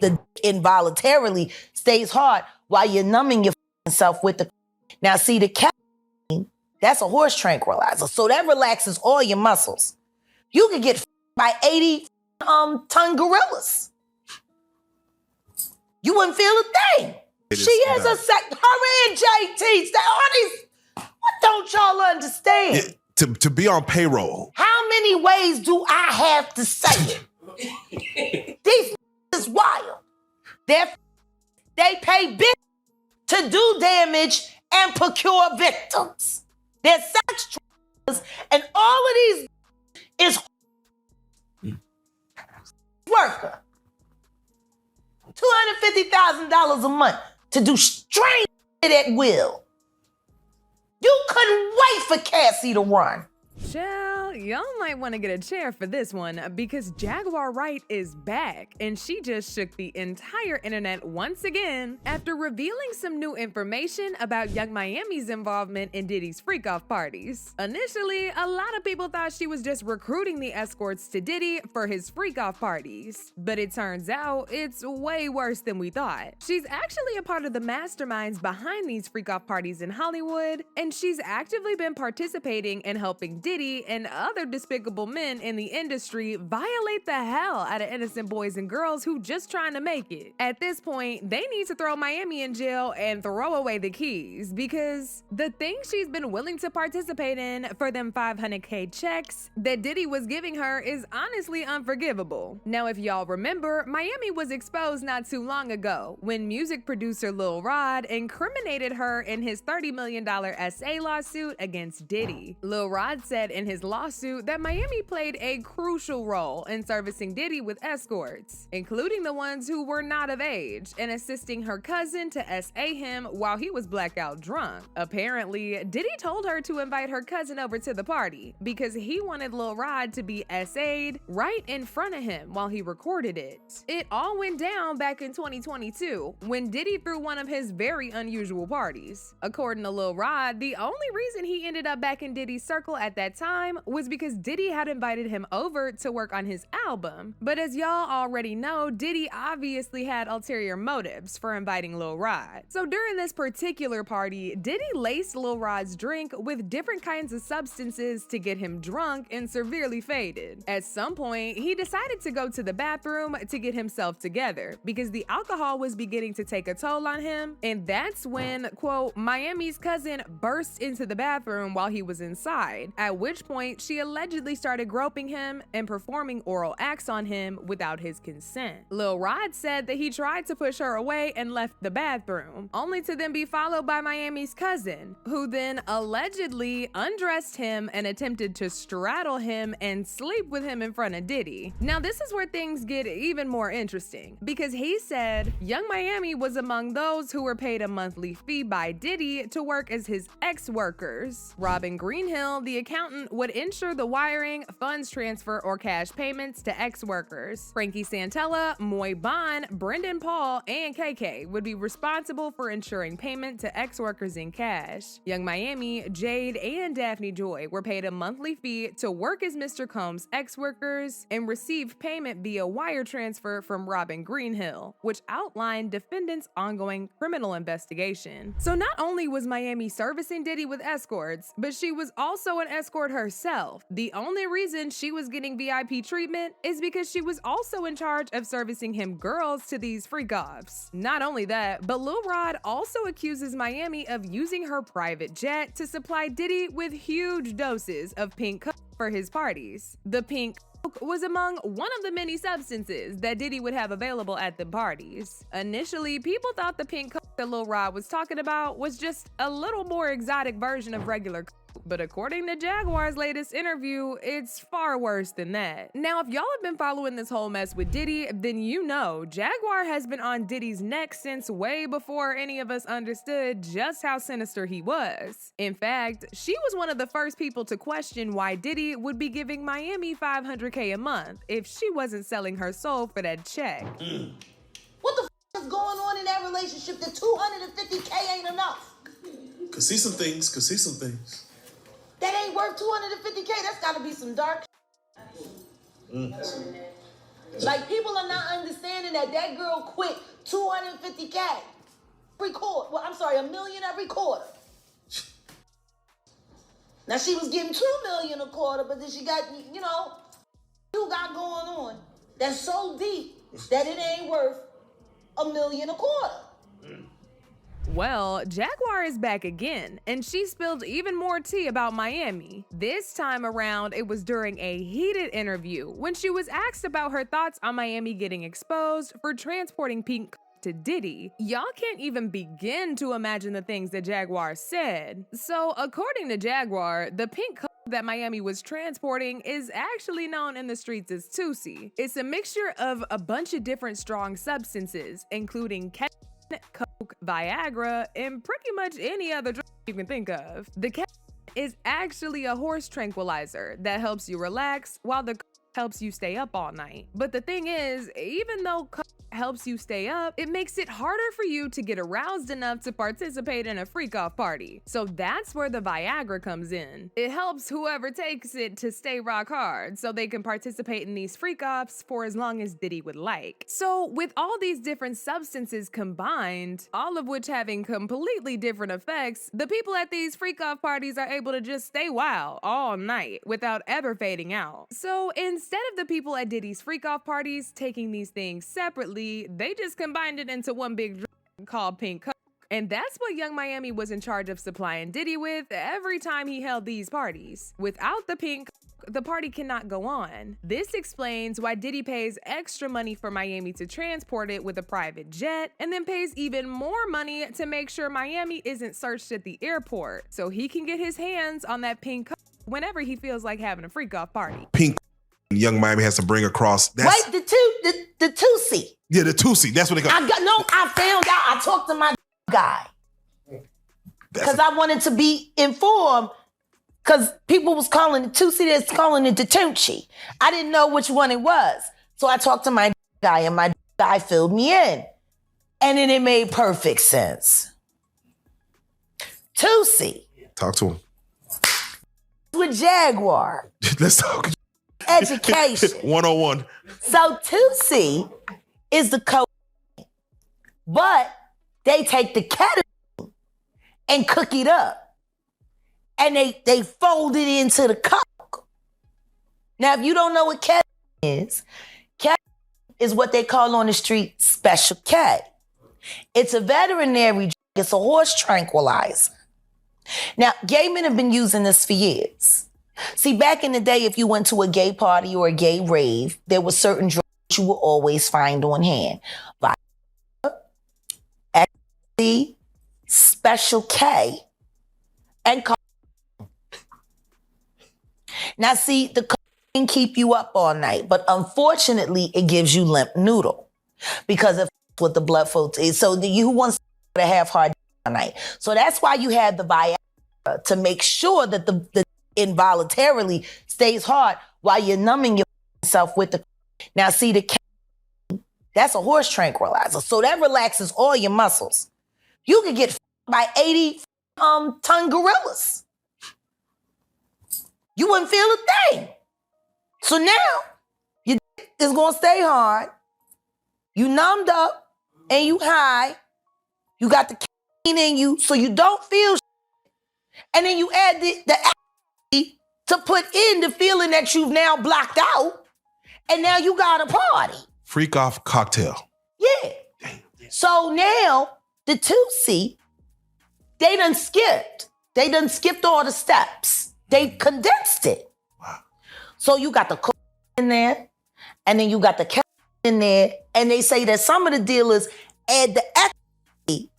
the involuntarily stays hard while you're numbing yourself with the. Now, see, the caffeine, that's a horse tranquilizer, so that relaxes all your muscles. You could get by 80-ton gorillas. You wouldn't feel a thing. She is a her and JT. What don't y'all understand? To be on payroll. How many ways do I have to say it? These is wild. They pay big to do damage and procure victims. They're sex traffickers, and all of these is worker. $250,000 a month to do strange shit at will. You couldn't wait for Cassie to run. Chill, y'all might want to get a chair for this one because Jaguar Wright is back and she just shook the entire internet once again after revealing some new information about Young Miami's involvement in Diddy's freak-off parties. Initially, a lot of people thought she was just recruiting the escorts to Diddy for his freak-off parties, but it turns out it's way worse than we thought. She's actually a part of the masterminds behind these freak-off parties in Hollywood, and she's actively been participating in helping Diddy and other despicable men in the industry violate the hell out of innocent boys and girls who just trying to make it. At this point, they need to throw Miami in jail and throw away the keys because the things she's been willing to participate in for them $500K checks that Diddy was giving her is honestly unforgivable. Now, if y'all remember, Miami was exposed not too long ago when music producer Lil Rod incriminated her in his $30 million SA lawsuit against Diddy. Lil Rod said in his lawsuit that Miami played a crucial role in servicing Diddy with escorts, including the ones who were not of age, and assisting her cousin to SA him while he was blackout drunk. Apparently, Diddy told her to invite her cousin over to the party because he wanted Lil Rod to be SA'd right in front of him while he recorded it. It all went down back in 2022 when Diddy threw one of his very unusual parties. According to Lil Rod, the only reason he ended up back in Diddy's circle at that time was because Diddy had invited him over to work on his album. But as y'all already know, Diddy obviously had ulterior motives for inviting Lil Rod. So during this particular party, Diddy laced Lil Rod's drink with different kinds of substances to get him drunk and severely faded. At some point, he decided to go to the bathroom to get himself together because the alcohol was beginning to take a toll on him, and that's when, quote, Miami's cousin burst into the bathroom while he was inside, at which point she allegedly started groping him and performing oral acts on him without his consent. Lil Rod said that he tried to push her away and left the bathroom, only to then be followed by Miami's cousin, who then allegedly undressed him and attempted to straddle him and sleep with him in front of Diddy. Now, this is where things get even more interesting because he said Young Miami was among those who were paid a monthly fee by Diddy to work as his ex-workers. Robin Greenhill, the accountant, would ensure the wiring, funds transfer, or cash payments to ex-workers. Frankie Santella, Moy Bond, Brendan Paul, and KK would be responsible for ensuring payment to ex-workers in cash. Young Miami, Jade, and Daphne Joy were paid a monthly fee to work as Mr. Combs' ex-workers and receive payment via wire transfer from Robin Greenhill, which outlined defendants' ongoing criminal investigation. So not only was Miami servicing Diddy with escorts, but she was also an escort herself. The only reason she was getting VIP treatment is because she was also in charge of servicing him girls to these freak-offs. Not only that, but Lil Rod also accuses Miami of using her private jet to supply Diddy with huge doses of pink coke for his parties. The pink coke was among one of the many substances that Diddy would have available at the parties. Initially, people thought the pink coke that Lil Rod was talking about was just a little more exotic version of regular coke. But according to Jaguar's latest interview, it's far worse than that. Now, if y'all have been following this whole mess with Diddy, then you know Jaguar has been on Diddy's neck since way before any of us understood just how sinister he was. In fact, she was one of the first people to question why Diddy would be giving Miami $500K a month if she wasn't selling her soul for that check. What the is going on in that relationship that $250K ain't enough? Could see some things. That ain't worth $250K. That's gotta be some dark. It Like, people are not understanding that girl quit $250K every quarter. Well, I'm sorry, $1 million every quarter. Now, she was getting $2 million a quarter, but then she got, you got going on that's so deep that it ain't worth $1 million a quarter. Well, Jaguar is back again, and she spilled even more tea about Miami. This time around, it was during a heated interview when she was asked about her thoughts on Miami getting exposed for transporting pink to Diddy. Y'all can't even begin to imagine the things that Jaguar said. So, according to Jaguar, the pink that Miami was transporting is actually known in the streets as Tusi. It's a mixture of a bunch of different strong substances, including coke, Viagra, and pretty much any other drug you can think of. The is actually a horse tranquilizer that helps you relax while the helps you stay up all night. But the thing is, even though helps you stay up, it makes it harder for you to get aroused enough to participate in a freak-off party. So that's where the Viagra comes in. It helps whoever takes it to stay rock hard so they can participate in these freak-offs for as long as Diddy would like. So with all these different substances combined, all of which having completely different effects, the people at these freak-off parties are able to just stay wild all night without ever fading out. So instead of the people at Diddy's freak-off parties taking these things separately, they just combined it into one big drug called pink coke. And that's what Young Miami was in charge of supplying Diddy with every time he held these parties. Without the pink coke, the party cannot go on. This explains why Diddy pays extra money for Miami to transport it with a private jet, and then pays even more money to make sure Miami isn't searched at the airport, so he can get his hands on that pink coke whenever he feels like having a freak-off party. Pink Young Miami has to bring across. Wait, the Tusi. Yeah, the Tusi. That's what they call. I found out. I talked to my guy because I wanted to be informed. Because people was calling it Tusi, that's calling it the Tunchi. I didn't know which one it was, so I talked to my guy, and my guy filled me in, and then it made perfect sense. Tusi. Talk to him. With Jaguar. Let's talk. Education. 101. So Tusi is the coke, but they take the ketamine and cook it up, and they fold it into the coke. Now, if you don't know what ketamine is what they call on the street Special K. It's a veterinary drug. It's a horse tranquilizer. Now, gay men have been using this for years. See, back in the day, if you went to a gay party or a gay rave, there were certain drugs you will always find on hand. Ecstasy, Special K, and cocaine. Now, see, the cocaine can keep you up all night, but unfortunately, it gives you limp noodle because of what the blood flow is. So who wants to have hard all night? So that's why you have the Viagra, to make sure that the involuntarily stays hard while you're numbing yourself with the. Now, see, that's a horse tranquilizer, so that relaxes all your muscles. You could get by 80-ton gorillas. You wouldn't feel a thing. So now your dick is gonna stay hard. You numbed up and you high. You got the caffeine in you, so you don't feel. And then you add the to put in the feeling that you've now blocked out, and now you got a party. Freak off cocktail. Yeah. So now the Tusi, they done skipped. They done skipped all the steps. They condensed it. Wow. So you got the coke in there, and then you got the caffeine in there, and they say that some of the dealers add the ecstasy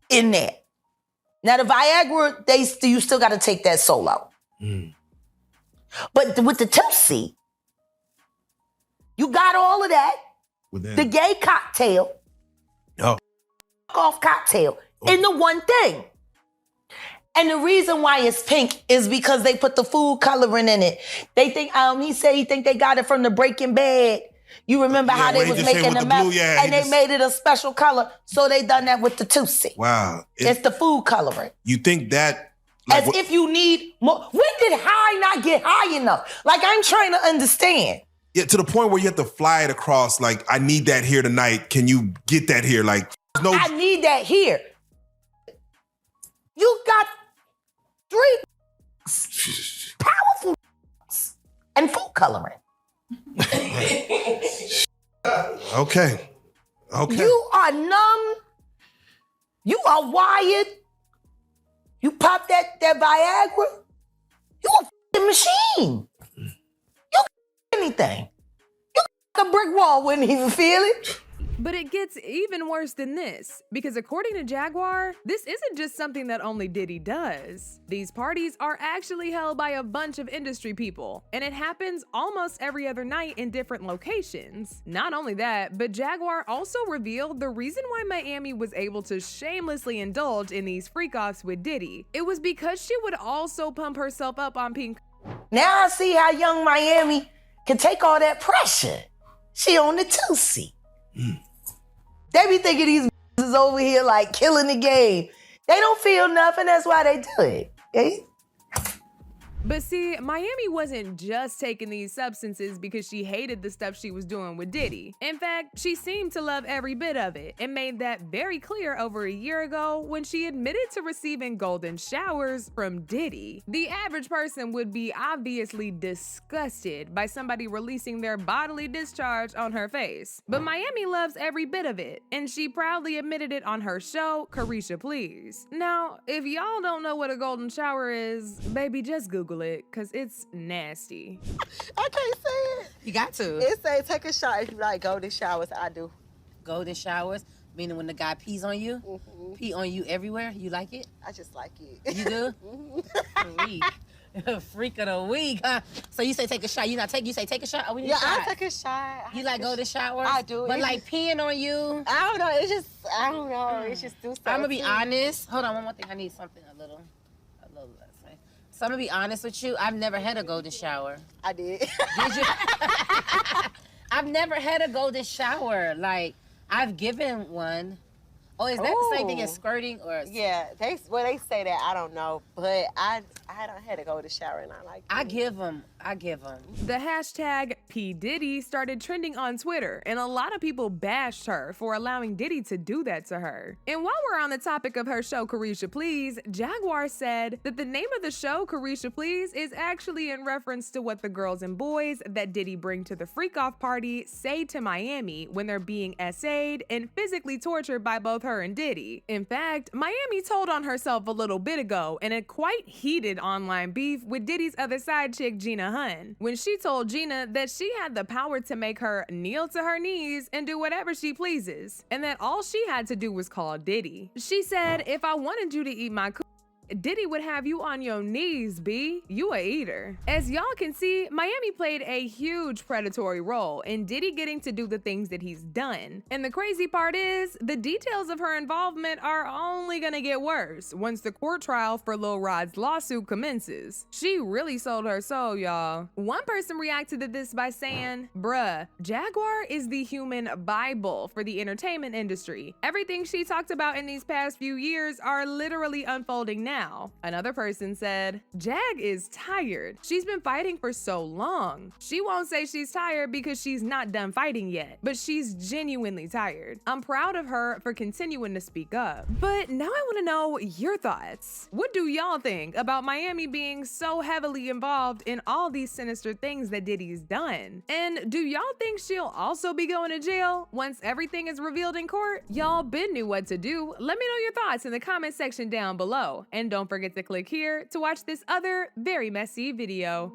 in there. Now the Viagra, you still got to take that solo. But with the Tusi, you got all of that. The gay cocktail, off cocktail, in the one thing. And the reason why it's pink is because they put the food coloring in it. They think, he think they got it from the Breaking Bad. You remember how they was making the meth, and they made it a special color, so they done that with the Tusi. Wow. It's the food coloring. You think that... Like, as if you need more. When did high not get high enough? Like, I'm trying to understand. Yeah, to the point where you have to fly it across. Like, I need that here tonight. Can you get that here? Like, no. I need that here. You got 3 powerful and food coloring. Okay. You are numb. You are wired. You pop that Viagra. You a f***ing machine. You anything. You a brick wall, wouldn't even feel it. But it gets even worse than this, because according to Jaguar, this isn't just something that only Diddy does. These parties are actually held by a bunch of industry people, and it happens almost every other night in different locations. Not only that, but Jaguar also revealed the reason why Miami was able to shamelessly indulge in these freak-offs with Diddy. It was because she would also pump herself up on pink. Now I see how young Miami can take all that pressure. She on the 2 seat. They be thinking these is over here like killing the game. They don't feel nothing, that's why they do it. Okay? But see, Miami wasn't just taking these substances because she hated the stuff she was doing with Diddy. In fact, she seemed to love every bit of it and made that very clear over a year ago when she admitted to receiving golden showers from Diddy. The average person would be obviously disgusted by somebody releasing their bodily discharge on her face. But Miami loves every bit of it, and she proudly admitted it on her show, Carisha Please. Now, if y'all don't know what a golden shower is, baby, just Google it, cause it's nasty. I can't say it. You got to. It say take a shower. If you like golden showers, I do. Golden showers, meaning when the guy pees on you, pee on you everywhere. You like it? I just like it. You do? Freak. Freak of the week, huh? So you say take a shot. You say take a shot. Oh, we need a shot. I take a shot. You like golden showers? I do. But like peeing on you? I don't know. It's just, I don't know. It's just do something. I'm gonna be honest. Hold on, one more thing. I need something a little less. So I'm gonna be honest with you. I've never had a golden shower. I did. Did you? I've never had a golden shower. Like, I've given one. Oh, is that the same thing as skirting or? Yeah, they say that. I don't know, but I don't had to go to shower and I like it. I give them. The hashtag P. Diddy started trending on Twitter, and a lot of people bashed her for allowing Diddy to do that to her. And while we're on the topic of her show, Carisha Please, Jaguar said that the name of the show, Carisha Please, is actually in reference to what the girls and boys that Diddy bring to the freak-off party say to Miami when they're being essayed and physically tortured by both her and Diddy. In fact, Miami told on herself a little bit ago in a quite heated online beef with Diddy's other side chick, Gina Hun, when she told Gina that she had the power to make her kneel to her knees and do whatever she pleases, and that all she had to do was call Diddy. She said, if I wanted you to eat my Diddy would have you on your knees, B. You a eater. As y'all can see, Miami played a huge predatory role in Diddy getting to do the things that he's done. And the crazy part is, the details of her involvement are only gonna get worse once the court trial for Lil Rod's lawsuit commences. She really sold her soul, y'all. One person reacted to this by saying, bruh, Jaguar is the human Bible for the entertainment industry. Everything she talked about in these past few years are literally unfolding now. Another person said, Jag is tired. She's been fighting for so long. She won't say she's tired because she's not done fighting yet, but she's genuinely tired. I'm proud of her for continuing to speak up. But now I want to know your thoughts. What do y'all think about Miami being so heavily involved in all these sinister things that Diddy's done? And do y'all think she'll also be going to jail once everything is revealed in court? Y'all been knew what to do. Let me know your thoughts in the comment section down below. And don't forget to click here to watch this other very messy video.